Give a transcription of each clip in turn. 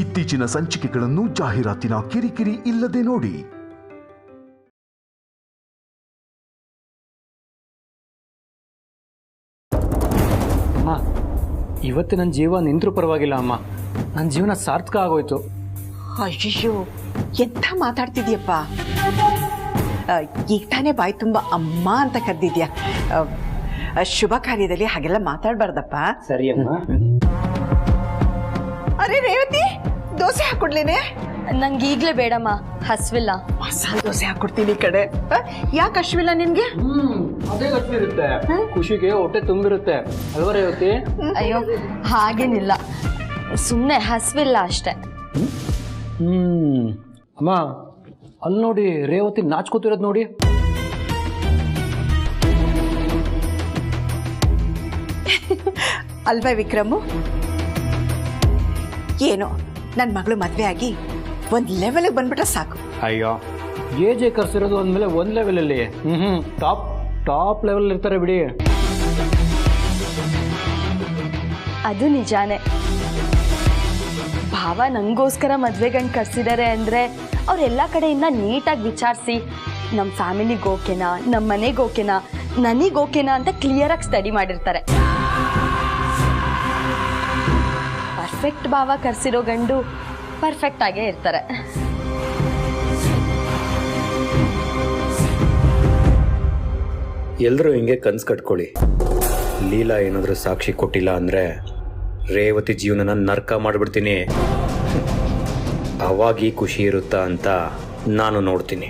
ಇತ್ತೀಚಿನ ಸಂಚಿಕೆಗಳನ್ನು ಜಾಹೀರಾತಿನ ಕಿರಿಕಿರಿ ಇಲ್ಲದೆ ನೋಡಿ. ಅಮ್ಮ, ಇವತ್ತು ನನ್ನ ಜೀವ ನಿಂತರೂ ಪರವಾಗಿಲ್ಲ ಅಮ್ಮ. ನನ್ನ ಜೀವನ ಸಾರ್ಥಕ ಆಗೋಯ್ತು. ಅಯ್ಯೋ, ಎಂಥ ಮಾತಾಡ್ತಿದ್ಯಪ್ಪ. ಈಗ ತಾನೇ ಬಾಯಿ ತುಂಬ ಅಮ್ಮ ಅಂತ ಕರೆದಿದ್ಯಾ. ಶುಭ ಕಾರ್ಯದಲ್ಲಿ ಹಾಗೆಲ್ಲ ಮಾತಾಡಬಾರ್ದಪ್ಪ. ಸರಿ ಅಮ್ಮ. ಅರೆ ರೇವತಿ, ದೋಸೆ ಹಾಕೊಡ್ಲೇನೆ? ನಂಗೆ ಈಗಲೇ ಬೇಡಮ್ಮ, ಹಸ್ವಿಲ್ಲ. ಮಸಾಲೆ ದೋಸೆ ಹಾಕೊಡ್ತೀನಿ ಕಡೆ. ಯಾಕೆ ಹಶ್ವಿಲ್ಲ ನಿನ್ಗೆ? ಅದೇ ಇರುತ್ತೆ, ಖುಷಿಗೆ ಹೊಟ್ಟೆ ತುಂಬಿರುತ್ತೆ ಅಲ್ವಾ ರೇವತಿ? ಅಯ್ಯೋ ಹಾಗೇನಿಲ್ಲ, ಸುಮ್ಮನೆ ಹಸ್ವಿಲ್ಲ ಅಷ್ಟೇ. ಅಮ್ಮ, ಅಲ್ಲಿ ನೋಡಿ ರೇವತಿ ನಾಚ್ಕೋತಿರೋದು ನೋಡಿ. ಅಲ್ವಾ ವಿಕ್ರಮು? ಏನೋ ನನ್ನ ಮಗಳು ಮದುವೆ ಆಗಿ ಒಂದು ಲೆವೆಲ್ಗೆ ಬಂದ್ಬಿಟ್ರೆ ಸಾಕು. ಅಯ್ಯೋ, ಏಜೆ ಕರ್ಸಿರೋದು ಅಂದಮೇಲೆ ಒಂದು ಲೆವೆಲಲ್ಲಿ ಟಾಪ್ ಲೆವೆಲ್ ಇರ್ತಾರೆ ಬಿಡಿ. ಅದು ನಿಜಾನೇ. ಭಾವ ನಂಗೋಸ್ಕರ ಮದುವೆ ಗಂಡು ಕರ್ಸಿದ್ದಾರೆ ಅಂದರೆ ಅವರೆಲ್ಲ ಕಡೆಯಿಂದ ನೀಟಾಗಿ ವಿಚಾರಿಸಿ ನಮ್ಮ ಫ್ಯಾಮಿಲಿಗೆ ಓಕೆನಾ, ನಮ್ಮ ಮನೆಗೆ ಓಕೆನಾ, ನನಗೆ ಓಕೆನಾ ಅಂತ ಕ್ಲಿಯರಾಗಿ ಸ್ಟಡಿ ಮಾಡಿರ್ತಾರೆ. ಪರ್ಫೆಕ್ಟ್ ಭಾವ ಕರ್ಸಿರೋ ಗಂಡು ಪರ್ಫೆಕ್ಟ್ ಆಗೇ ಇರ್ತಾರೆ. ಎಲ್ಲರೂ ಹಿಂಗೆ ಕನ್ಸು ಕಟ್ಕೊಳ್ಳಿ. ಲೀಲಾ ಏನಾದರೂ ಸಾಕ್ಷಿ ಕೊಟ್ಟಿಲ್ಲ ಅಂದರೆ ರೇವತಿ ಜೀವನನ ನರ್ಕ ಮಾಡಿಬಿಡ್ತೀನಿ. ಅವಾಗಿ ಖುಷಿ ಇರುತ್ತಾ ಅಂತ ನಾನು ನೋಡ್ತೀನಿ.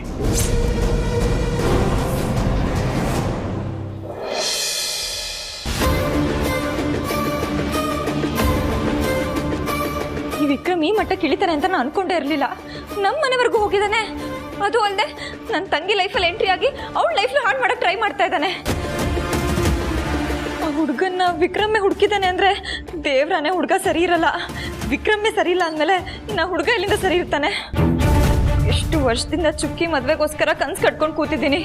ಈ ವಿಕ್ರಮ್ ಈ ಮಟ್ಟಕ್ಕೆ ಇಳಿತಾನೆ ಅಂತ ನಾನು ಅನ್ಕೊಂಡೇ ಇರಲಿಲ್ಲ. ನಮ್ಮ ಮನೆವರೆಗೂ ಹೋಗಿದ್ದಾನೆ. ಅದು ಅಲ್ಲದೆ ನನ್ನ ತಂಗಿ ಲೈಫಲ್ಲಿ ಎಂಟ್ರಿ ಆಗಿ ಅವಳ ಲೈಫ್ನ ಹಾಳು ಮಾಡಕ್ಕೆ ಟ್ರೈ ಮಾಡ್ತಾ ಇದ್ದಾನೆ. ಆ ಹುಡುಗನ್ನ ವಿಕ್ರಮ್ಮೇ ಹುಡುಕಿದ್ದಾನೆ ಅಂದರೆ ದೇವ್ರಾನೇ ಹುಡುಗ ಸರಿ ಇರಲ್ಲ. ವಿಕ್ರಮ್ಮೇ ಸರಿ ಇಲ್ಲ ಅಂದಮೇಲೆ ಇನ್ನು ಹುಡುಗ ಎಲ್ಲಿಂದ ಸರಿ ಇರ್ತಾನೆ? ಎಷ್ಟು ವರ್ಷದಿಂದ ಚುಕ್ಕಿ ಮದುವೆಗೋಸ್ಕರ ಕನ್ಸು ಕಟ್ಕೊಂಡು ಕೂತಿದ್ದೀನಿ.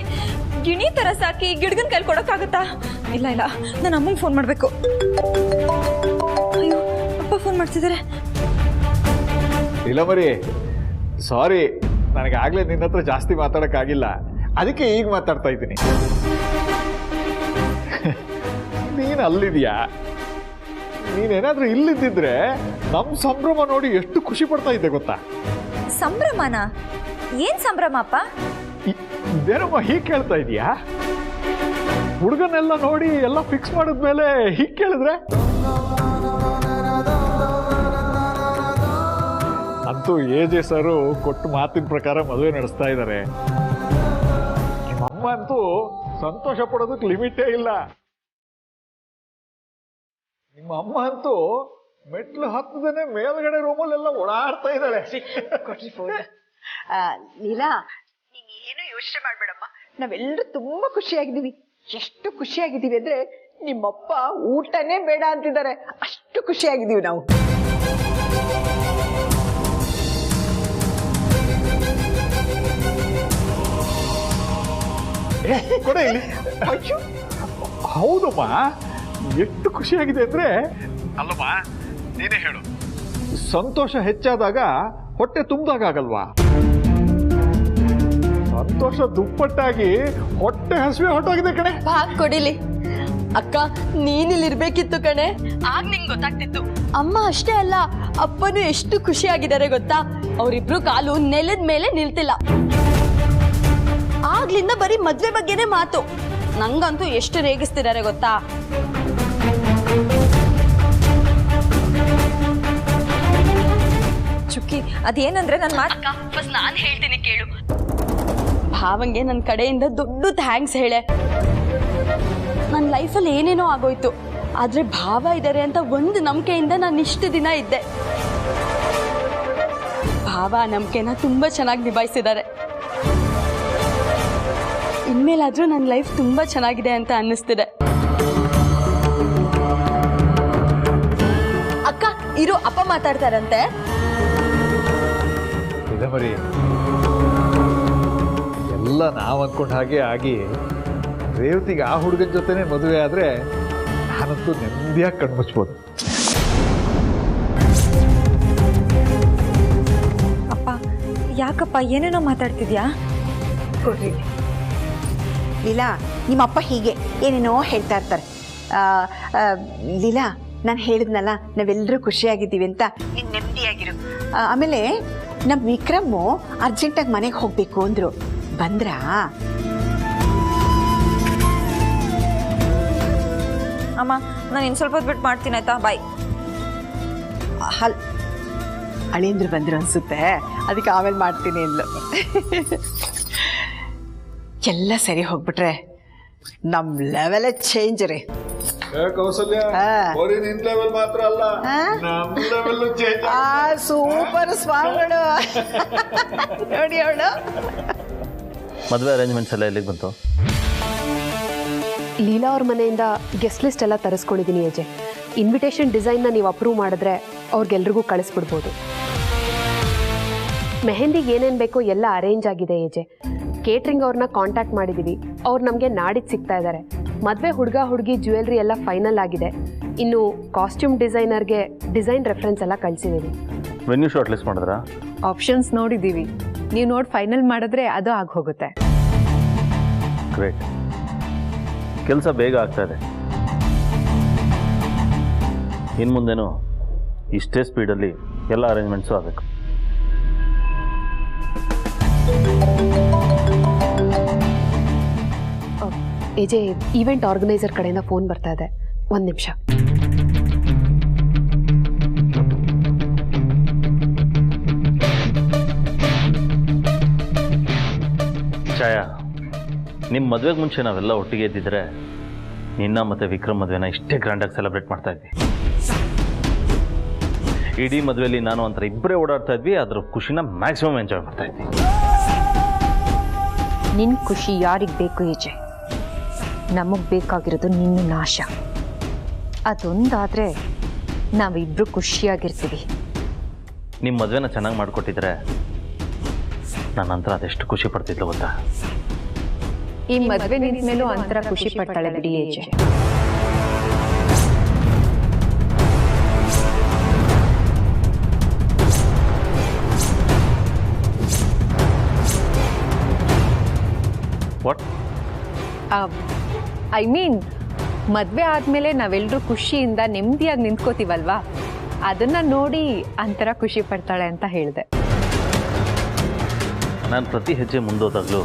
ಗಿಣಿ ಥರ ಸಾಕಿ ಗಿಡಗನ ಕೈಲಿ ಕೊಡೋಕ್ಕಾಗತ್ತಾ? ಇಲ್ಲ ಇಲ್ಲ, ನಾನು ಅಮ್ಮಂಗೆ ಫೋನ್ ಮಾಡಬೇಕು. ಅಯ್ಯೋ, ಅಪ್ಪ ಫೋನ್ ಮಾಡ್ತಿದ್ದಾರೆ. ಇಲ್ಲ ಮರಿ, ಸಾರಿ, ನನಗೆ ಆಗ್ಲೇ ನಿನ್ನ ಹತ್ರ ಜಾಸ್ತಿ ಮಾತಾಡೋಕ್ಕಾಗಿಲ್ಲ, ಅದಕ್ಕೆ ಈಗ ಮಾತಾಡ್ತಾ ಇದ್ದೀನಿ. ನೀನು ಅಲ್ಲಿದ್ಯಾ? ನೀನೇನಾದ್ರೂ ಇಲ್ಲಿದ್ದಿದ್ರೆ ನಮ್ಮ ಸಂಭ್ರಮ ನೋಡಿ ಎಷ್ಟು ಖುಷಿ ಪಡ್ತಾ ಇದ್ದೆ ಗೊತ್ತಾ? ಸಂಭ್ರಮನ? ಏನ್ ಸಂಭ್ರಮ ಅಪ್ಪ? ಇದೇನಮ್ಮ ಹೀಗೆ ಕೇಳ್ತಾ ಇದೀಯಾ? ಹುಡುಗನೆಲ್ಲ ನೋಡಿ ಎಲ್ಲ ಫಿಕ್ಸ್ ಮಾಡಿದ್ಮೇಲೆ ಹೀಗೆ ಕೇಳಿದ್ರೆ? ಅಂತೂ ಎಜೆ ಸರು ಕೊಟ್ಟು ಮಾತಿನ ಪ್ರಕಾರ ಮದುವೆ ನಡೆಸ್ತಾ ಇದ್ದಾರೆ. ನಿಮ್ಮಮ್ಮ ಅಂತೂ ಸಂತೋಷ ಪಡೋದಕ್ಕೆ ಲಿಮಿಟೇ ಇಲ್ಲ. ನಿಮ್ಮ ಅಮ್ಮ ಅಂತೂ ಮೆಟ್ಲು ಹತ್ತದೇನೆ ಮೇಲ್ಗಡೆ ರೂಮಲ್ಲೆಲ್ಲ ಓಡಾಡ್ತಾ ಇದ್ದಾಳೆ. ಲೀಲಾ, ನೀನ್ ಏನು ಯೋಚನೆ ಮಾಡ್ಬೇಡಮ್ಮ, ನಾವೆಲ್ಲರೂ ತುಂಬಾ ಖುಷಿಯಾಗಿದ್ದೀವಿ. ಎಷ್ಟು ಖುಷಿಯಾಗಿದ್ದೀವಿ ಅಂದ್ರೆ ನಿಮ್ಮಪ್ಪ ಊಟನೇ ಬೇಡ ಅಂತಿದ್ದಾರೆ, ಅಷ್ಟು ಖುಷಿಯಾಗಿದ್ದೀವಿ ನಾವು. ಕೊಡ ಇಲ್ಲಿ. ಹೌದಮ್ಮ, ಎಷ್ಟು ಖುಷಿಯಾಗಿದೆ ಅಂದ್ರೆ, ಅಲ್ಲಮ್ಮ ನೀನೇ ಹೇಳು, ಸಂತೋಷ ಹೆಚ್ಚಾದಾಗ ಹೊಟ್ಟೆ ತುಂಬಿದಾಗ ಆಗಲ್ವಾ? ಸಂತೋಷ ದುಪ್ಪಟ್ಟಾಗಿ ಹೊಟ್ಟೆ ಹಸಿವೆ ಹೊಟ್ಟೋಗಿದೆ ಕಣೆ. ಭಾಗ್ ಕೊಡಿಲಿ ಅಕ್ಕ, ನೀನಿಲ್ಲಿರ್ಬೇಕಿತ್ತು ಕಣೆ, ಆಗ ನಿಂಗೆ ಗೊತ್ತಾಗ್ತಿತ್ತು. ಅಮ್ಮ ಅಷ್ಟೇ ಅಲ್ಲ, ಅಪ್ಪನೂ ಎಷ್ಟು ಖುಷಿಯಾಗಿದ್ದಾರೆ ಗೊತ್ತಾ? ಅವರಿಬ್ರು ಕಾಲು ನೆಲದ ಮೇಲೆ ನಿಲ್ತಿಲ್ಲ. ಆಗ್ಲಿಂದ ಬರೀ ಮದ್ವೆ ಬಗ್ಗೆನೇ ಮಾತು. ನಂಗಂತೂ ಎಷ್ಟು ರೇಗಿಸ್ತಿದ್ದಾರೆ ಗೊತ್ತಾ? ಚುಕ್ಕಿ, ಅದೇನಂದ್ರೆ ನನ್ನ ಮಾತು ಫಸ್ಟ್ ನಾನು ಹೇಳ್ತೀನಿ ಕೇಳು. ಭಾವಂಗೆ ನನ್ನ ಕಡೆಯಿಂದ ದೊಡ್ಡ ಥ್ಯಾಂಕ್ಸ್ ಹೇಳೆ. ನನ್ನ ಲೈಫಲ್ಲಿ ಏನೇನೋ ಆಗೋಯ್ತು, ಆದ್ರೆ ಭಾವ ಇದ್ದಾರೆ ಅಂತ ಒಂದು ನಂಬಿಕೆಯಿಂದ ನಾನು ಇಷ್ಟು ದಿನ ಇದ್ದೆ. ಭಾವ ನಂಬಿಕೆನ ತುಂಬಾ ಚೆನ್ನಾಗಿ ನಿಭಾಯಿಸಿದ್ದಾರೆ. ಇನ್ಮೇಲಾದ್ರೂ ನನ್ನ ಲೈಫ್ ತುಂಬಾ ಚೆನ್ನಾಗಿದೆ ಅಂತ ಅನ್ನಿಸ್ತಿದೆ. ಅಕ್ಕ ಇರು, ಅಪ್ಪ ಮಾತಾಡ್ತಾರಂತೆ. ಮರಿ, ಎಲ್ಲ ನಾವು ಅಂದ್ಕೊಂಡ ಹಾಗೆ ಆಗಿ ರೇವತಿಗೆ ಆ ಹುಡುಗನ ಜೊತೆನೆ ಮದುವೆ ಆದ್ರೆ ನಾನಂತೂ ನೆಮ್ಮದಿಯಾಗಿ ಕಣ್ಮುಚ್ಬೋದು. ಯಾಕಪ್ಪ ಏನೇನೋ ಮಾತಾಡ್ತಿದ್ಯಾ? ಕೊಡ್ರಿ ಲೀಲಾ, ನಿಮ್ಮಪ್ಪ ಹೀಗೆ ಏನೇನೋ ಹೇಳ್ತಾ ಇರ್ತಾರೆ. ಲೀಲಾ, ನಾನು ಹೇಳಿದ್ನಲ್ಲ ನಾವೆಲ್ಲರೂ ಖುಷಿಯಾಗಿದ್ದೀವಿ ಅಂತ, ನೀನು ನೆಮ್ಮದಿಯಾಗಿರು. ಆಮೇಲೆ ನಮ್ಮ ವಿಕ್ರಮ್ಮು ಅರ್ಜೆಂಟಾಗಿ ಮನೆಗೆ ಹೋಗಬೇಕು ಅಂದರು, ಬಂದ್ರಾ? ಅಮ್ಮ, ನಾನು ಇನ್ನು ಸ್ವಲ್ಪ ಹೊತ್ತು ಬಿಟ್ಟು ಮಾಡ್ತೀನಿ ಆಯ್ತಾ? ಬಾಯ್. ಅಳಿಯಂದ್ರು ಬಂದ್ರು ಅನ್ಸುತ್ತೆ, ಅದಕ್ಕೆ ಆಮೇಲೆ ಮಾಡ್ತೀನಿ ಅಂದ್ಲು. ಎಲ್ಲ ಸರಿ ಹೋಗ್ಬಿಟ್ರೆ ನಮ್ಮ ಲೆವೆಲೇ ಚೇಂಜ್ ರೀ. ಕೌಸಲ್ಯ, ಬರೀ ನಿನ್ ಲೆವೆಲ್ ಮಾತ್ರ ಅಲ್ಲ, ನಮ್ ಲೆವೆಲ್ ಚೇಂಜ್. ಸೂಪರ್ ಸ್ವಾಮಿಗಳು ನೋಡಿ ಅವಳು. ಮದುವೆ ಅರೇಂಜ್ಮೆಂಟ್ಸ್ ಎಲ್ಲ ಎಲ್ಲಿಗೆ ಬಂತು? ಲೀಲಾ ಅವ್ರ ಮನೆಯಿಂದ ಗೆಸ್ಟ್ ಲಿಸ್ಟ್ ಎಲ್ಲ ತರಿಸ್ಕೊಂಡಿದ್ದೀನಿ ಅಜಯ್. ಇನ್ವಿಟೇಷನ್ ಡಿಸೈನ್ನ ನೀವು ಅಪ್ರೂವ್ ಮಾಡಿದ್ರೆ ಅವ್ರಿಗೆಲ್ರಿಗೂ ಕಳಿಸ್ಬಿಡ್ಬೋದು. ಮೆಹಂದಿಗೆ ಏನೇನು ಬೇಕೋ ಎಲ್ಲ ಅರೇಂಜ್ ಆಗಿದೆ ಅಜಯ್. ಕೇಟ್ರಿಂಗ್ ಅವ್ರನ್ನ ಕಾಂಟ್ಯಾಕ್ಟ್ ಮಾಡಿದ್ದೀವಿ, ಅವ್ರು ನಮಗೆ ನಾಡಿದ್ದು ಸಿಗ್ತಾ ಇದ್ದಾರೆ. ಮದುವೆ ಹುಡುಗಿ ಜ್ಯುವೆಲ್ರಿ ಎಲ್ಲ ಫೈನಲ್ ಆಗಿದೆ. ಇನ್ನು ಕಾಸ್ಟ್ಯೂಮ್ ಡಿಸೈನರ್ಗೆ ಡಿಸೈನ್ ರೆಫರೆನ್ಸ್ ಎಲ್ಲ ಕಳಿಸಿದ್ದೀವಿ. ವೆನ್ಯೂ ಶಾರ್ಟ್ ಲಿಸ್ಟ್ ಮಾಡಿದ್ರಾ? ಆಪ್ಷನ್ಸ್ ನೋಡಿದ್ದೀವಿ, ನೀವು ನೋಡಿ ಫೈನಲ್ ಮಾಡಿದ್ರೆ ಅದು ಆಗಿ ಹೋಗುತ್ತೆ. ಗ್ರೇಟ್, ಕೆಲಸ ಬೇಗ ಆಗ್ತಾ ಇದೆ. ಇನ್ನು ಮುಂದೆನೂ ಇಷ್ಟೇ ಸ್ಪೀಡಲ್ಲಿ ಎಲ್ಲ ಅರೇಂಜ್ಮೆಂಟ್ಸು ಆಗಬೇಕು. ಎಜೆ, ಈವೆಂಟ್ ಆರ್ಗನೈಸರ್ ಕಡೆಯಿಂದ ಫೋನ್ ಬರ್ತಾ ಇದೆ, ಒಂದು ನಿಮಿಷ. ಛಾಯಾ, ನಿಮ್ಮ ಮದುವೆಗೆ ಮುಂಚೆ ನಾವೆಲ್ಲ ಒಟ್ಟಿಗೆ ಇದ್ದಿದ್ರೆ ನಿನ್ನ ಮತ್ತು ವಿಕ್ರಮ್ ಮದುವೆನ ಇಷ್ಟೇ ಗ್ರ್ಯಾಂಡಾಗಿ ಸೆಲೆಬ್ರೇಟ್ ಮಾಡ್ತಾ ಇದ್ವಿ. ಇಡೀ ಮದುವೆಯಲ್ಲಿ ನಾನು ಒಂಥರ ಇಬ್ಬರೇ ಓಡಾಡ್ತಾ ಇದ್ವಿ, ಅದ್ರ ಖುಷಿನ ಮ್ಯಾಕ್ಸಿಮಮ್ ಎಂಜಾಯ್ ಮಾಡ್ತಾ ಇದ್ವಿ. ನಿನ್ನ ಖುಷಿ ಯಾರಿಗೆ ಬೇಕು ಈಜೆ? ನಮಗೆ ಬೇಕಾಗಿರೋದು ನಿನ್ನ ನಾಶ. ಅದೊಂದಾದರೆ ನಾವಿಬ್ಬರು ಖುಷಿಯಾಗಿರ್ತೀವಿ. ನಿಮ್ಮ ಮದುವೆನ ಚೆನ್ನಾಗಿ ಮಾಡಿಕೊಟ್ಟಿದ್ರೆ ನನ್ನ ನಂತರ ಅದೆಷ್ಟು ಖುಷಿ ಪಡ್ತಿದ್ಲು ಗೊತ್ತಾ? ಈ ಮದುವೆ ನಿಂತ ಮೇಲೂ ಅಂತರ ಖುಷಿ ಪಡ್ತಾಳೆ ಬಿಡಿ ಏಜೆ. ವಾಟ್? ಐ ಮೀನ್, ಮದುವೆ ಆದಮೇಲೆ ನಾವೆಲ್ಲರೂ ಖುಷಿಯಿಂದ ನೆಮ್ಮದಿಯಾಗಿ ನಿಂತ್ಕೋತೀವಲ್ವಾ, ಅದನ್ನ ನೋಡಿ ಅಂತರ ಖುಷಿ ಪಡ್ತಾಳೆ ಅಂತ ಹೇಳಿದೆ. ನಾನು ಪ್ರತಿ ಹೆಜ್ಜೆ ಮುಂದೋದಾಗಲೂ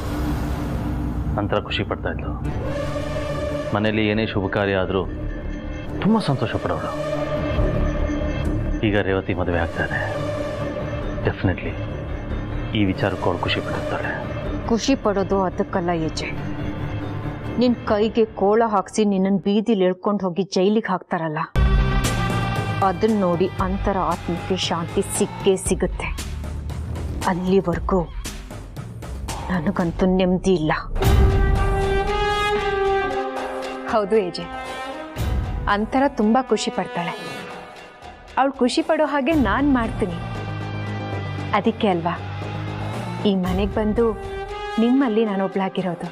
ಅಂತರ ಖುಷಿ ಪಡ್ತಾ ಇದ್ಲು. ಮನೇಲಿ ಏನೇ ಶುಭ ಕಾರ್ಯ ಆದರೂ ತುಂಬ ಸಂತೋಷ ಪಡೋಳು. ಈಗ ರೇವತಿ ಮದುವೆ ಆಗ್ತಾನೆ, ಡೆಫಿನೆಟ್ಲಿ ಈ ವಿಚಾರಕ್ಕೂ ಅವಳು ಖುಷಿ ಪಡ್ತಾಳೆ. ಖುಷಿ ಪಡೋದು ಅದಕ್ಕಲ್ಲ ಏಜೆ. ನಿನ್ನ ಕೈಗೆ ಕೋಳ ಹಾಕಿಸಿ ನಿನ್ನನ್ನು ಬೀದಿಲಿ ಎಳ್ಕೊಂಡು ಹೋಗಿ ಜೈಲಿಗೆ ಹಾಕ್ತಾರಲ್ಲ, ಅದನ್ನ ನೋಡಿ ಅಂತರ ಆತ್ಮಕ್ಕೆ ಶಾಂತಿ ಸಿಕ್ಕೇ ಸಿಗುತ್ತೆ. ಅಲ್ಲಿವರೆಗೂ ನನಗಂತೂ ನೆಮ್ಮದಿ ಇಲ್ಲ. ಹೌದು ಏಜೆ, ಅಂತರ ತುಂಬ ಖುಷಿ ಪಡ್ತಾಳೆ. ಅವಳು ಖುಷಿ ಪಡೋ ಹಾಗೆ ನಾನು ಮಾಡ್ತೀನಿ. ಅದಕ್ಕೆ ಅಲ್ವಾ ಈ ಮನೆಗೆ ಬಂದು ನಿಮ್ಮಲ್ಲಿ ನಾನು ಒಬ್ಳಾಗಿರೋದು.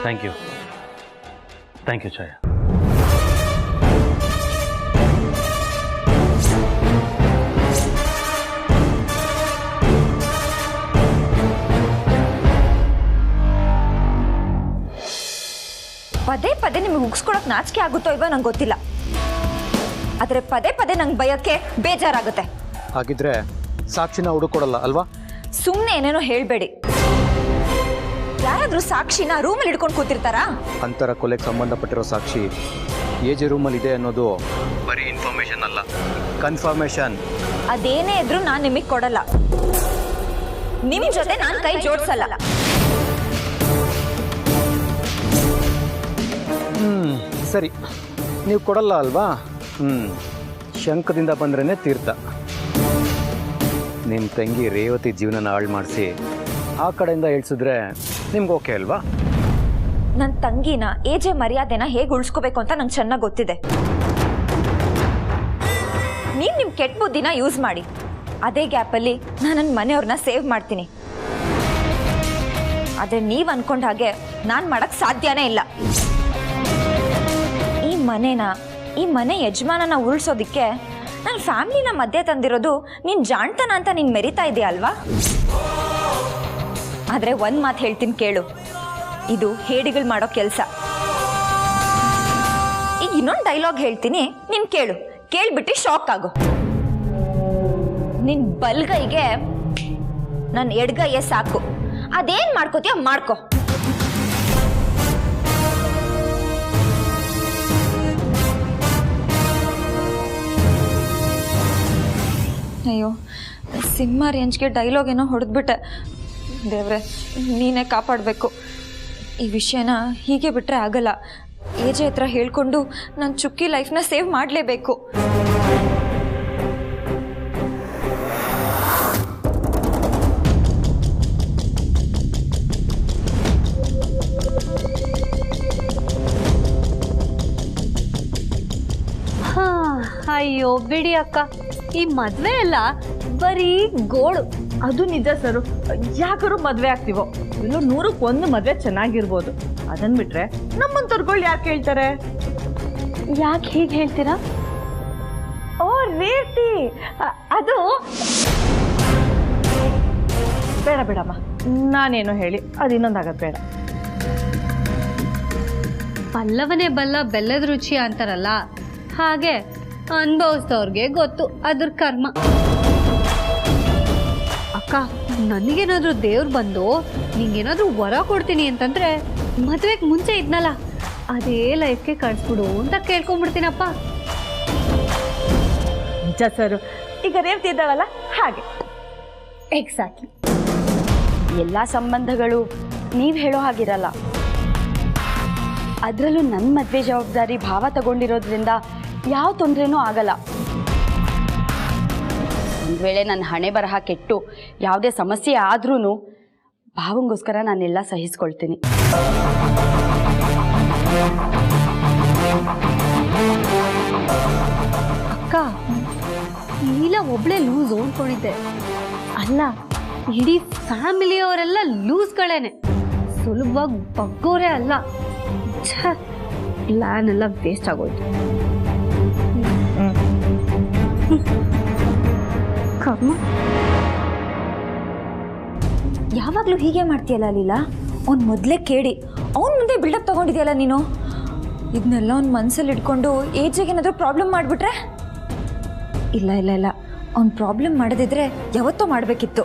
ಥ್ಯಾಂಕ್ ಯು ಛಾಯಾ. ಪದೇ ಪದೇ ನಿಮಗೆ ಹುಗ್ಸ್ಕೊಳಕ್ ನಾಚಿಕೆ ಆಗುತ್ತೋ ಇಲ್ವೋ ನಂಗೆ ಗೊತ್ತಿಲ್ಲ, ಆದರೆ ಪದೇ ಪದೇ ನಂಗೆ ಬಯಕ್ಕೆ ಬೇಜಾರಾಗುತ್ತೆ. ಹಾಗಿದ್ರೆ ಸಾಕ್ಷಿನ ಹುಡುಕೊಡಲ್ಲ ಅಲ್ವಾ? ಸುಮ್ಮನೆ ಏನೇನೋ ಹೇಳಬೇಡಿ. ಯಾರಾದ್ರೂ ಸಾಕ್ಷಿನ ರೂಮಲ್ಲಿ ಹಿಡ್ಕೊಂಡು ಕೂತಿರ್ತಾರಾ? ಅಂತರ ಕೊಲೆಗೆ ಸಂಬಂಧಪಟ್ಟಿರೋ ಸಾಕ್ಷಿ ಏಜೆ ರೂಮಲ್ಲಿ ಇದೆ ಅನ್ನೋದು ಬರೀ ಇನ್ಫಾರ್ಮೇಶನ್ ಅಲ್ಲ, ಕನ್ಫರ್ಮೇಶನ್. ಅದೇನೇ ಇದ್ರೂ ನಾನು ನಿಮಗೆ ಕೊಡಲ್ಲ. ನಿಮ್ ಜೊತೆ ನಾನು ಕೈ ಜೋಡಿಸಲ್ಲ. ಸರಿ, ನೀವು ಕೊಡಲ್ಲ ಅಲ್ವಾ? ಶಂಕದಿಂದ ಬಂದ್ರೇ ತೀರ್ಥ. ನಿಮ್ಮ ತಂಗಿ ರೇವತಿ ಜೀವನನ ಹಾಳು ಮಾಡಿಸಿ ಆ ಕಡೆಯಿಂದ ಹೇಳ್ಸಿದ್ರೆ ನಿಮ್ಗೆ ಓಕೆ ಅಲ್ವಾ? ನನ್ನ ತಂಗಿನ ಏಜೆ ಮರ್ಯಾದೆನ ಹೇಗೆ ಉಳಿಸ್ಕೋಬೇಕು ಅಂತ ನಂಗೆ ಚೆನ್ನಾಗಿ ಗೊತ್ತಿದೆ. ನೀವು ನಿಮ್ಮ ಕೆಟ್ಟ ಬುದ್ಧಿನ ಯೂಸ್ ಮಾಡಿ, ಅದೇ ಗ್ಯಾಪಲ್ಲಿ ನಾನು ನನ್ನ ಮನೆಯವ್ರನ್ನ ಸೇವ್ ಮಾಡ್ತೀನಿ. ಆದರೆ ನೀವು ಅನ್ಕೊಂಡ ಹಾಗೆ ನಾನು ಮಾಡಕ್ ಸಾಧ್ಯನೇ ಇಲ್ಲ. ಈ ಮನೆ ಯಜಮಾನನ ಉಳಿಸೋದಿಕ್ಕೆ ನನ್ನ ಫ್ಯಾಮಿಲಿನ ಮಧ್ಯೆ ತಂದಿರೋದು ನೀನು ಜಾಣ್ತಾನ ಅಂತ ನೀನು ಮೆರಿತಾ ಇದೆಯಾ ಅಲ್ವಾ? ಆದರೆ ಒಂದು ಮಾತು ಹೇಳ್ತೀನಿ ಕೇಳು, ಇದು ಹೇಡಿಗಳು ಮಾಡೋ ಕೆಲಸ. ಈಗ ಇನ್ನೊಂದು ಡೈಲಾಗ್ ಹೇಳ್ತೀನಿ, ನೀನು ಕೇಳು, ಕೇಳ್ಬಿಟ್ಟು ಶಾಕ್ ಆಗು. ನಿನ್ನ ಬಲ್ಗೈಗೆ ನನ್ನ ಎಡಗೈಯೇ ಸಾಕು, ಅದೇನು ಮಾಡ್ಕೋತೀಯ ಮಾಡ್ಕೋ. ಅಯ್ಯೋ, ಸಿನಿಮಾ ರೇಂಜ್ಗೆ ಡೈಲಾಗ್ ಏನೋ ಹೊಡೆದ್ಬಿಟ್ಟೆ. ದೇವ್ರೆ, ನೀನೇ ಕಾಪಾಡಬೇಕು. ಈ ವಿಷಯನ ಹೀಗೆ ಬಿಟ್ಟರೆ ಆಗಲ್ಲ. ಏಜೆ ಹತ್ರ ಹೇಳ್ಕೊಂಡು ನನ್ನ ಚುಕ್ಕಿ ಲೈಫ್ನ ಸೇವ್ ಮಾಡಲೇಬೇಕು. ಅಯ್ಯೋ ಬಿಡಿ ಅಕ್ಕ, ಈ ಮದ್ವೆ ಎಲ್ಲ ಬರೀ ಗೋಳು. ಅದು ನಿಜ ಸರು. ಯಾಕಾರು ಮದ್ವೆ ಆಗ್ತೀವೋ ಇಲ್ಲೂ 100ಕ್ಕೆ1 ಮದ್ವೆ ಚೆನ್ನಾಗಿರ್ಬೋದು. ಅದನ್ ಬಿಟ್ರೆ ನಮ್ಮಂತವ್ರುಗಳು ಯಾಕೆ ಹೇಳ್ತಾರೆ? ಯಾಕೆ ಹೀಗೆ ಹೇಳ್ತೀರಾ? ಓ ರೇತಿ, ಅದು ಬೇಡ ಬೇಡಮ್ಮ, ನಾನೇನೋ ಹೇಳಿ ಅದು ಇನ್ನೊಂದಾಗದ್ ಬೇಡ. ಪಲ್ಲವನೇ ಬಲ್ಲ ಬೆಲ್ಲದ ರುಚಿ ಅಂತಾರಲ್ಲ, ಹಾಗೆ ಅನುಭವಿಸಿದವ್ರಿಗೆ ಗೊತ್ತು ಅದ್ರ ಕರ್ಮ. ಅಕ್ಕ, ನನಗೇನಾದ್ರೂ ದೇವ್ರು ಬಂದು ನಿಂಗೇನಾದ್ರೂ ವರ ಕೊಡ್ತೀನಿ ಅಂತಂದ್ರೆ ಮದುವೆಗೆ ಮುಂಚೆ ಇದ್ನಲ್ಲ ಅದೇ ಲೈಫ್ಗೆ ಕಳಿಸ್ಬಿಡು ಅಂತ ಕೇಳ್ಕೊಂಡ್ಬಿಡ್ತೀನಪ್ಪ. ನಿಜ ಸರು, ಈಗ ರೇವತಿ ಇದ್ದಾಳಲ್ಲ ಹಾಗೆ. ಎಕ್ಸಾಕ್ಟ್ಲಿ. ಎಲ್ಲ ಸಂಬಂಧಗಳು ನೀವು ಹೇಳೋ ಹಾಗಿರಲ್ಲ. ಅದರಲ್ಲೂ ನನ್ನ ಮದುವೆ ಜವಾಬ್ದಾರಿ ಭಾವ ತಗೊಂಡಿರೋದ್ರಿಂದ ಯಾವ ತೊಂದರೆನೂ ಆಗಲ್ಲ. ಒಂದು ವೇಳೆ ನನ್ನ ಹಣೆ ಬರಹ ಕೆಟ್ಟು ಯಾವುದೇ ಸಮಸ್ಯೆ ಆದ್ರೂ ಭಾವಂಗೋಸ್ಕರ ನಾನೆಲ್ಲ ಸಹಿಸ್ಕೊಳ್ತೀನಿ. ಅಕ್ಕ, ನೀಲ ಒಬ್ಳೆ ಲೂಸ್ ಅಂದ್ಕೊಂಡಿದ್ದೆ. ಅಲ್ಲ, ಇಡೀ ಫ್ಯಾಮಿಲಿಯವರೆಲ್ಲ ಲೂಸ್ಗಳೇನೆ, ಸುಲಭವಾಗಿ ಬಗ್ಗೋರೇ ಅಲ್ಲ. ಪ್ಲಾನ್ ಎಲ್ಲ ವೇಸ್ಟ್ ಆಗೋಯ್ತು. ಯಾವಾಗಲೂ ಹೀಗೆ ಮಾಡ್ತೀಯಲ್ಲ ಲೀಲಾ? ಅವ್ನು ಮೊದಲೇ ಕೇಳಿ ಅವನ ಮುಂದೆ ಬಿಲ್ಡಪ್ ತಗೊಂಡಿದ್ಯಲ್ಲ ನೀನು. ಇದನ್ನೆಲ್ಲ ಅವ್ನ ಮನಸ್ಸಲ್ಲಿ ಇಟ್ಕೊಂಡು ಏಜಿಗೆ ಏನಾದರೂ ಪ್ರಾಬ್ಲಮ್ ಮಾಡಿಬಿಟ್ರೆ? ಇಲ್ಲ ಇಲ್ಲ ಇಲ್ಲ, ಅವ್ನು ಪ್ರಾಬ್ಲಮ್ ಮಾಡದಿದ್ರೆ ಯಾವತ್ತೋ ಮಾಡಬೇಕಿತ್ತು.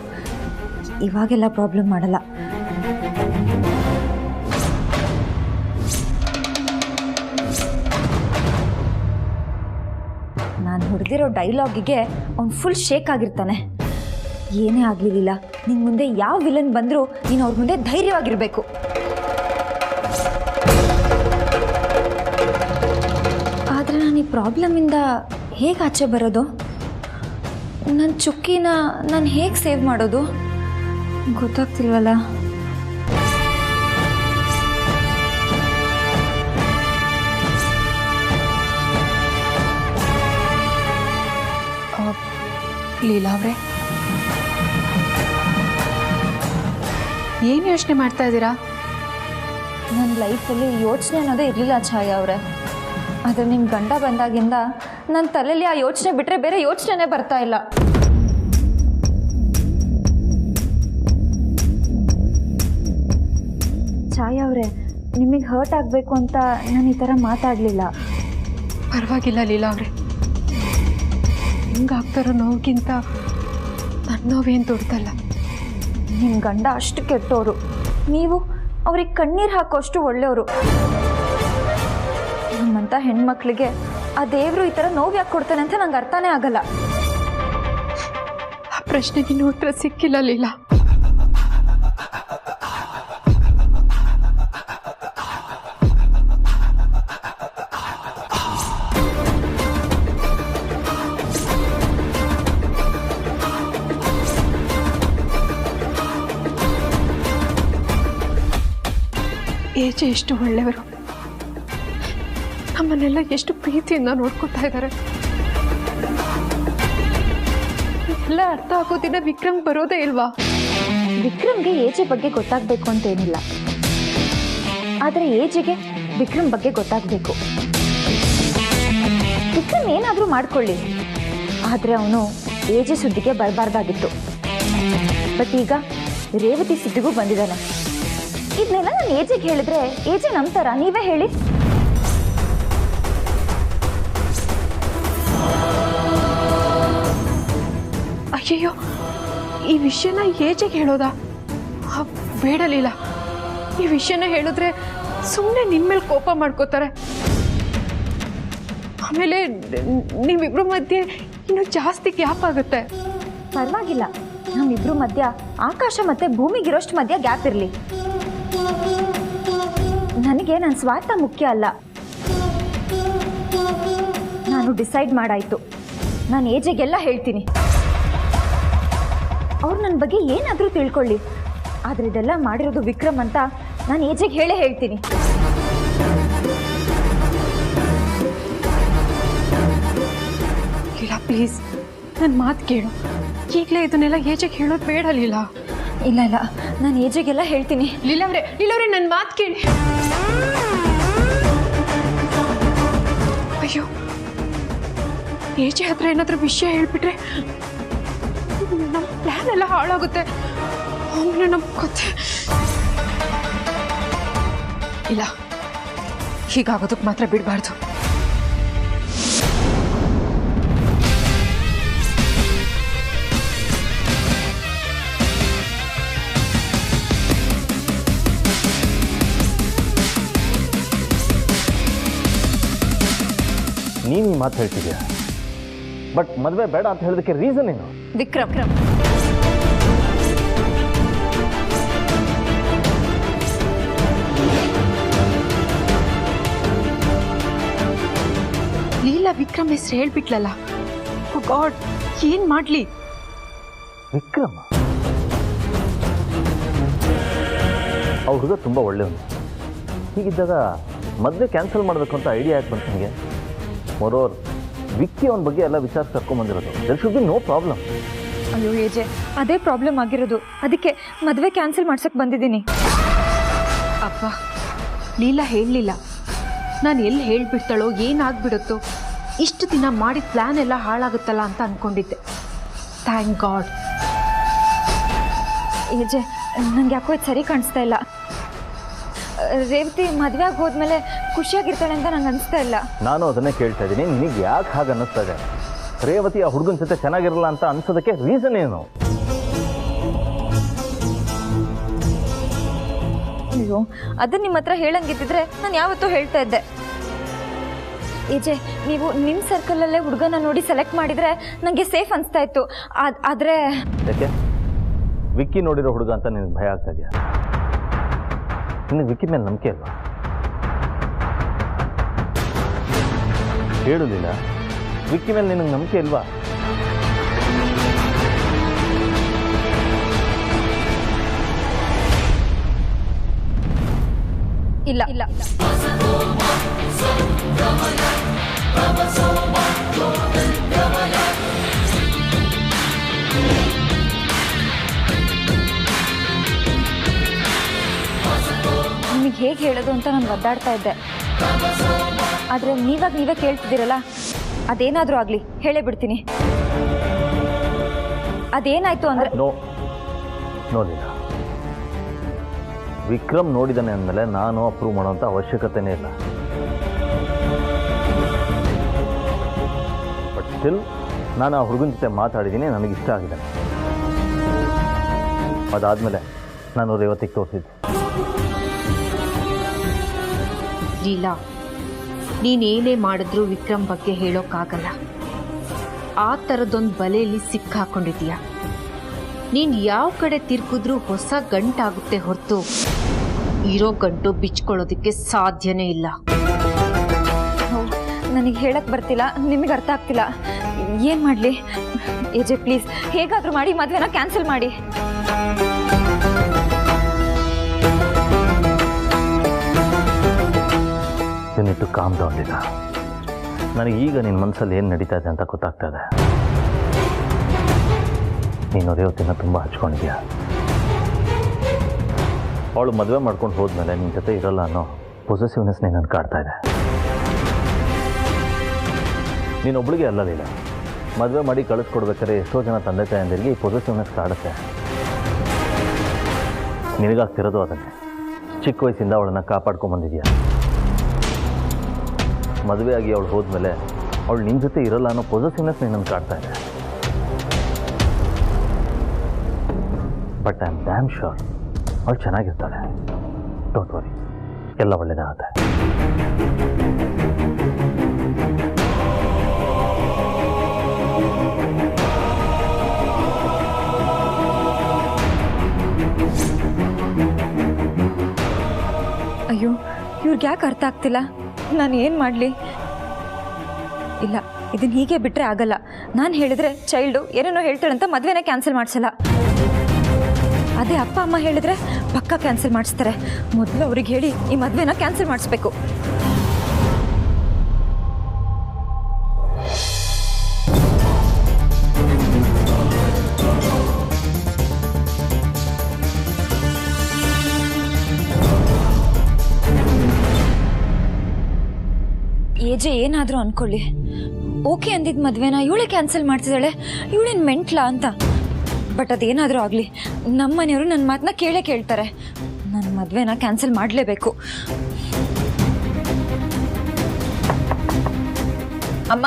ಇವಾಗೆಲ್ಲ ಪ್ರಾಬ್ಲಮ್ ಮಾಡಲ್ಲ. ನಾನು ಹೊಡೆದಿರೋ ಡೈಲಾಗಿಗೆ ಅವ್ನು ಫುಲ್ ಶೇಕ್ ಆಗಿರ್ತಾನೆ. ಏನೇ ಆಗಲಿಲ್ಲ, ನಿನ್ನ ಮುಂದೆ ಯಾವ ವಿಲನ್ ಬಂದರೂ ನೀನು ಅವ್ರ ಮುಂದೆ ಧೈರ್ಯವಾಗಿರಬೇಕು. ಆದರೆ ನಾನು ಈ ಪ್ರಾಬ್ಲಮಿಂದ ಹೇಗೆ ಆಚೆ ಬರೋದು? ನನ್ನ ಚುಕ್ಕಿನ ನಾನು ಹೇಗೆ ಸೇವ್ ಮಾಡೋದು ಗೊತ್ತಾಗ್ತಿಲ್ವಲ್ಲ. ಲೀಲಾ ಅವರೇ, ಏನು ಯೋಚನೆ ಮಾಡ್ತಾ ಇದ್ದೀರಾ? ನನ್ನ ಲೈಫಲ್ಲಿ ಯೋಚನೆ ಅನ್ನೋದೇ ಇರಲಿಲ್ಲ ಛಾಯಾ ಅವರೇ. ಆದರೆ ನಿಮ್ಮ ಗಂಡ ಬಂದಾಗಿಂದ ನನ್ನ ತಲೆಯಲ್ಲಿ ಆ ಯೋಚನೆ ಬಿಟ್ಟರೆ ಬೇರೆ ಯೋಚನೆನೇ ಬರ್ತಾ ಇಲ್ಲ. ಛಾಯಾ ಅವರೇ, ನಿಮಗೆ ಹರ್ಟ್ ಆಗಬೇಕು ಅಂತ ನಾನು ಈ ಥರ ಮಾತಾಡಲಿಲ್ಲ. ಪರವಾಗಿಲ್ಲ ಲೀಲಾ ಅವರೇ, ಹಿಂಗಾಗ್ತಾರೋ ನೋವಿಗಿಂತ ನನ್ನ ನೋವೇನು ದೊಡ್ಡದಲ್ಲ. ನಿಮ್ಮ ಗಂಡ ಅಷ್ಟು ಕೆಟ್ಟವರು, ನೀವು ಅವ್ರಿಗೆ ಕಣ್ಣೀರು ಹಾಕೋಷ್ಟು ಒಳ್ಳೆಯವರು. ನಮ್ಮಂಥ ಹೆಣ್ಮಕ್ಳಿಗೆ ಆ ದೇವರು ಈ ಥರ ನೋವು ಯಾಕೆ ಕೊಡ್ತಾನೆ ಅಂತ ನಂಗೆ ಅರ್ಥನೇ ಆಗಲ್ಲ. ಆ ಪ್ರಶ್ನೆಗೆ ಇನ್ನೂ ಉತ್ತರ ಸಿಕ್ಕಿಲ್ಲ ಲೀಲಾ. ಏಜೆ ಎಷ್ಟು ಒಳ್ಳೆಯವರು, ನಮ್ಮನ್ನೆಲ್ಲ ಎಷ್ಟು ಪ್ರೀತಿಯಿಂದ ನೋಡ್ಕೊತಾ ಇದ್ದಾರೆ. ಎಲ್ಲ ಅರ್ಥ ಆಗೋದಿನ ವಿಕ್ರಮ್ ಬರೋದೇ ಇಲ್ವಾ? ವಿಕ್ರಮ್ಗೆ ಏಜೆ ಬಗ್ಗೆ ಗೊತ್ತಾಗಬೇಕು ಅಂತೇನಿಲ್ಲ, ಆದರೆ ಏಜಿಗೆ ವಿಕ್ರಮ್ ಬಗ್ಗೆ ಗೊತ್ತಾಗಬೇಕು. ವಿಕ್ರಮ್ ಏನಾದರೂ ಮಾಡ್ಕೊಳ್ಳಿ, ಆದರೆ ಅವನು ಏಜೆ ಸುದ್ದಿಗೆ ಬರಬಾರ್ದಾಗಿತ್ತು. ಬಟ್ ಈಗ ರೇವತಿ ಸುದ್ದಿಗೂ ಬಂದಿದ್ದಾನೆ. ಇದನ್ನೆಲ್ಲ ನಾನು ಏಜೆಗೆ ಹೇಳಿದ್ರೆ ಏಜೆ ನಂಬ್ತಾರ? ನೀವೇ ಹೇಳಿ. ಅಯ್ಯಯ್ಯೋ, ಈ ವಿಷಯನ ಏಜೆಗೆ ಹೇಳೋದಾ? ಬೇಡಲಿಲ್ಲ, ಈ ವಿಷಯನ ಹೇಳಿದ್ರೆ ಸುಮ್ಮನೆ ನಿಮ್ಮ ಮೇಲೆ ಕೋಪ ಮಾಡ್ಕೋತಾರೆ. ಆಮೇಲೆ ನೀವಿಬ್ರ ಮಧ್ಯೆ ಇನ್ನೂ ಜಾಸ್ತಿ ಗ್ಯಾಪ್ ಆಗುತ್ತೆ. ಪರವಾಗಿಲ್ಲ, ನಮ್ಮಿಬ್ರು ಮಧ್ಯ ಆಕಾಶ ಮತ್ತೆ ಭೂಮಿಗಿರೋಷ್ಟು ಮಧ್ಯ ಗ್ಯಾಪ್ ಇರಲಿ. ನನಗೆ ನನ್ನ ಸ್ವಾರ್ಥ ಮುಖ್ಯ ಅಲ್ಲ. ನಾನು ಡಿಸೈಡ್ ಮಾಡಾಯ್ತು. ನಾನು ಏಜೆಗೆಲ್ಲ ಹೇಳ್ತೀನಿ. ಅವ್ರು ನನ್ನ ಬಗ್ಗೆ ಏನಾದರೂ ತಿಳ್ಕೊಳ್ಳಿ, ಆದರೆ ಇದೆಲ್ಲ ಮಾಡಿರೋದು ವಿಕ್ರಮ್ ಅಂತ ನಾನು ಏಜೆಗೆ ಹೇಳೇ ಹೇಳ್ತೀನಿ. ಇಲ್ಲ ಪ್ಲೀಸ್, ನನ್ನ ಮಾತು ಕೇಳು. ಈಗಲೇ ಇದನ್ನೆಲ್ಲ ಏಜೆಗೆ ಹೇಳೋದು ಬೇಡ ಲೀಲಾ. ಇಲ್ಲ ಇಲ್ಲ, ನಾನು ಏಜೆಗೆಲ್ಲ ಹೇಳ್ತೀನಿ. ಲೀಲಾವ್ರೆ, ನನ್ನ ಮಾತು ಕೇಳಿ. ಅಯ್ಯೋ, ಏಜೆ ಹತ್ರ ಏನಾದರೂ ವಿಷಯ ಹೇಳ್ಬಿಟ್ರೆ ನಮ್ಮ ಪ್ಲಾನ್ ಎಲ್ಲ ಹಾಳಾಗುತ್ತೆ. ಆಮೇಲೆ ನಮ್ಗೆ ಗೊತ್ತೇ ಇಲ್ಲ. ಹೀಗಾಗೋದಕ್ಕೆ ಮಾತ್ರ ಬಿಡಬಾರ್ದು. ನೀನು ಈ ಮಾತು ಹೇಳ್ತಿದ್ಯಾ, ಬಟ್ ಮದುವೆ ಬೇಡ ಅಂತ ಹೇಳೋದಕ್ಕೆ ರೀಸನ್ ಏನು? ವಿಕ್ರಮ್ ಲೀಲಾ ವಿಕ್ರಮ್ ಹೆಸರು ಹೇಳ್ಬಿಟ್ಲಲ್ಲ. ಓ ಗಾಡ್, ಏನ್ ಮಾಡ್ಲಿ? ವಿಕ್ರಮ್ ಆ ಹುಡುಗ ತುಂಬ ಒಳ್ಳೆಯವನು. ಹೀಗಿದ್ದಾಗ ಮದುವೆ ಕ್ಯಾನ್ಸಲ್ ಮಾಡಬೇಕು ಅಂತ ಐಡಿಯಾ ಯಾಕೆ ಬಂತು ನನಗೆ? ಮೊರೋರ್ ವಿಕ್ಕಿ ಅವನ ಬಗ್ಗೆ ಎಲ್ಲ ವಿಚಾರ ಕರ್ಕೊಂಡ್ಬಂದಿರೋದು. There should be no problem. ಅಯ್ಯೋ ಏಜೆ, ಅದೇ ಪ್ರಾಬ್ಲಮ್ ಆಗಿರೋದು. ಅದಕ್ಕೆ ಮದುವೆ ಕ್ಯಾನ್ಸಲ್ ಮಾಡ್ಸಕ್ಕೆ ಬಂದಿದ್ದೀನಿ. ಅಪ್ಪ, ಲೀಲಾ ಹೇಳಲಿಲ್ಲ. ನಾನು ಎಲ್ಲಿ ಹೇಳ್ಬಿಡ್ತಾಳೋ, ಏನಾಗ್ಬಿಡುತ್ತೋ, ಇಷ್ಟು ದಿನ ಮಾಡಿದ ಪ್ಲ್ಯಾನ್ ಎಲ್ಲ ಹಾಳಾಗುತ್ತಲ್ಲ ಅಂತ ಅಂದ್ಕೊಂಡಿದ್ದೆ. Thank god. ಏಜೆ, ನಂಗೆ ಯಾಕೋ ಇದು ಸರಿ ಕಾಣಿಸ್ತಾ ಇಲ್ಲ. ರೇವತಿ ಮದುವೆ ಆಗಿ ಹೋದ್ಮೇಲೆ ಖುಷಿಯಾಗಿರ್ತಾಳೆ ಅಂತ ನಂಗೆ ಅನಿಸ್ತಾ ಇಲ್ಲ. ನಾನು ಅದನ್ನೇ ಕೇಳ್ತಾ ಇದ್ದೀನಿ, ನಿನಗೆ ಯಾಕೆ ಹಾಗೆ ಅನ್ನಿಸ್ತಾ ಇದೆ? ರೇವತಿ ಆ ಹುಡುಗನ ಜೊತೆ ಚೆನ್ನಾಗಿರಲ್ಲ ಅಂತ ಅನ್ಸೋದಕ್ಕೆ ರೀಸನ್ ಏನು? ಅಯ್ಯೋ, ಅದನ್ನ ನಿಮ್ಮ ಹತ್ರ ಹೇಳಂಗಿದ್ದಿದ್ರೆ ನಾನು ಯಾವತ್ತೂ ಹೇಳ್ತಾ ಇದ್ದೆ. ಏಜೆ, ನೀವು ನಿಮ್ಮ ಸರ್ಕಲಲ್ಲೇ ಹುಡುಗನ ನೋಡಿ ಸೆಲೆಕ್ಟ್ ಮಾಡಿದರೆ ನನಗೆ ಸೇಫ್ ಅನಿಸ್ತಾ ಇತ್ತು. ಆದರೆ ಯಾಕೆ ವಿಕ್ಕಿ ನೋಡಿರೋ ಹುಡುಗ ಅಂತ ನಿನಗೆ ಭಯ ಆಗ್ತಾ ಇದೆಯಾ? ನಿನಗೆ ವಿಕ್ಕಿ ಮೇಲೆ ನಂಬಿಕೆ ಅಲ್ವಾ? ಹೇಳುಲಿಲ್ಲ, ವಿಕ್ಕಿ ಮೇಲೆ ನಿನಗೆ ನಂಬಿಕೆ ಇಲ್ವಾ? ಇಲ್ಲ ಇಲ್ಲ. ನಿಮಗೆ ಹೇಗೆ ಹೇಳೋದು ಅಂತ ನಾನು ಒದ್ದಾಡ್ತಾ ಇದ್ದೆ. ಆದರೆ ನೀವೇ ಕೇಳ್ತಿದ್ದೀರಲ್ಲ, ಅದೇನಾದರೂ ಆಗಲಿ ಹೇಳೇ ಬಿಡ್ತೀನಿ. ಅದೇನಾಯ್ತು ಅಂದರೆ ನೋಡಿಲ್ಲ, ವಿಕ್ರಮ್ ನೋಡಿದ್ದಾನೆ ಅಂದಮೇಲೆ ನಾನು ಅಪ್ರೂವ್ ಮಾಡೋಂಥ ಅವಶ್ಯಕತೆನೇ ಇಲ್ಲ. ಬಟ್ ಸ್ಟಿಲ್ ನಾನು ಆ ಹುಡುಗನ ಜೊತೆ ಮಾತಾಡಿದ್ದೀನಿ, ನನಗಿಷ್ಟ ಆಗಿದೆ. ಅದಾದಮೇಲೆ ನಾನು ರೇವತಿಗೆ ತೋರಿಸಿದ್ದೆ. ಲೀಲಾ, ನೀನೇನೇ ಮಾಡಿದ್ರೂ ವಿಕ್ರಮ್ ಬಗ್ಗೆ ಹೇಳೋಕ್ಕಾಗಲ್ಲ. ಆ ಥರದೊಂದು ಬಲೆಯಲ್ಲಿ ಸಿಕ್ಕಾಕೊಂಡಿದೀಯ. ನೀನು ಯಾವ ಕಡೆ ತಿರ್ಗಿದ್ರೂ ಹೊಸ ಗಂಟಾಗುತ್ತೆ ಹೊರತು ಇರೋ ಗಂಟು ಬಿಚ್ಕೊಳ್ಳೋದಕ್ಕೆ ಸಾಧ್ಯನೇ ಇಲ್ಲ. ನನಗೆ ಹೇಳಕ್ಕೆ ಬರ್ತಿಲ್ಲ, ನಿಮಗೆ ಅರ್ಥ ಆಗ್ತಿಲ್ಲ. ಏನು ಮಾಡಲಿ ಏಜೆ? ಪ್ಲೀಸ್ ಹೇಗಾದರೂ ಮಾಡಿ ಮದುವೆನ ಕ್ಯಾನ್ಸಲ್ ಮಾಡಿ. ಯೂನಿಟ್ಟು ಕಾಮ್ ಡೌನ್ ಇಲ್ಲ. ನನಗೆ ಈಗ ನಿನ್ನ ಮನಸ್ಸಲ್ಲಿ ಏನು ನಡೀತಾ ಇದೆ ಅಂತ ಗೊತ್ತಾಗ್ತಾ ಇದೆ. ನೀನು ರೇವತಿನ ತುಂಬ ಹಚ್ಕೊಂಡಿದ್ಯಾ. ಅವಳು ಮದುವೆ ಮಾಡ್ಕೊಂಡು ಹೋದ್ಮೇಲೆ ನಿನ್ನ ಜೊತೆ ಇರೋಲ್ಲ ಅನ್ನೋ ಪೊಸೆಸಿವ್ನೆಸ್ ನೀನು ಕಾಡ್ತಾ ಇದೆ. ನೀನೊಬ್ಬಳಿಗೆ ಅಲ್ಲಲಿಲ್ಲ, ಮದುವೆ ಮಾಡಿ ಕಳಿಸ್ಕೊಡ್ಬೇಕಾದ್ರೆ ಎಷ್ಟೋ ಜನ ತಂದೆ ತಾಯಂದಿರಿಗೆ ಈ ಪೊಸೆಸಿವ್ನೆಸ್ ಕಾಡುತ್ತೆ. ನಿನಗಾಗ್ತಿರೋದು ಅದನ್ನೇ. ಚಿಕ್ಕ ವಯಸ್ಸಿಂದ ಅವಳನ್ನು ಕಾಪಾಡ್ಕೊಂಬಂದಿದ್ಯಾ. ಮದುವೆ ಆಗಿ ಅವಳು ಹೋದ್ಮೇಲೆ ಅವಳು ನಿನ್ನ ಜೊತೆ ಇರಲ್ಲ ಅನ್ನೋ ಪೊಸೆಸಿವ್ನೆಸ್ ನಿನ್ನನ್ನು ಕಾಡ್ತಾ ಇದೆ. But I am dam sure ಅವಳು ಚೆನ್ನಾಗಿರ್ತಾಳೆ. ಡೋಂಟ್ ವರಿ, ಎಲ್ಲ ಒಳ್ಳೆಯದಾಗುತ್ತೆ. ಅಯ್ಯೋ, ಇವ್ರಿಗೆ ಯಾಕೆ ಅರ್ಥ ಆಗ್ತಿಲ್ಲ? ನಾನು ಏನು ಮಾಡಲಿ? ಇಲ್ಲ, ಇದನ್ನ ಹೀಗೆ ಬಿಟ್ಟರೆ ಆಗಲ್ಲ. ನಾನು ಹೇಳಿದ್ರೆ ಚೈಲ್ಡು ಏನೇನೋ ಹೇಳ್ತಾಳಂತ ಮದುವೆನ ಕ್ಯಾನ್ಸಲ್ ಮಾಡಿಸಲ್ಲ. ಅದೇ ಅಪ್ಪ ಅಮ್ಮ ಹೇಳಿದ್ರೆ ಪಕ್ಕ ಕ್ಯಾನ್ಸಲ್ ಮಾಡಿಸ್ತಾರೆ. ಮೊದಲು ಅವ್ರಿಗೆ ಹೇಳಿ ಈ ಮದುವೆನ ಕ್ಯಾನ್ಸಲ್ ಮಾಡಿಸ್ಬೇಕು. ಏಜೆ ಏನಾದರೂ ಅನ್ಕೊಳ್ಳಿ, ಓಕೆ ಅಂದಿದ್ದ ಮದುವೆನ ಇವಳೇ ಕ್ಯಾನ್ಸಲ್ ಮಾಡ್ತಿದ್ದಾಳೆ. ಇವಳೇನು ಮೆಂಟ್ಲಾ ಅಂತ. ಬಟ್ ಅದೇನಾದರೂ ಆಗಲಿ, ನಮ್ಮ ಮನೆಯವರು ನನ್ನ ಮಾತನ್ನ ಕೇಳ್ತಾರೆ. ನನ್ನ ಮದುವೆನ ಕ್ಯಾನ್ಸಲ್ ಮಾಡಲೇಬೇಕು. ಅಮ್ಮ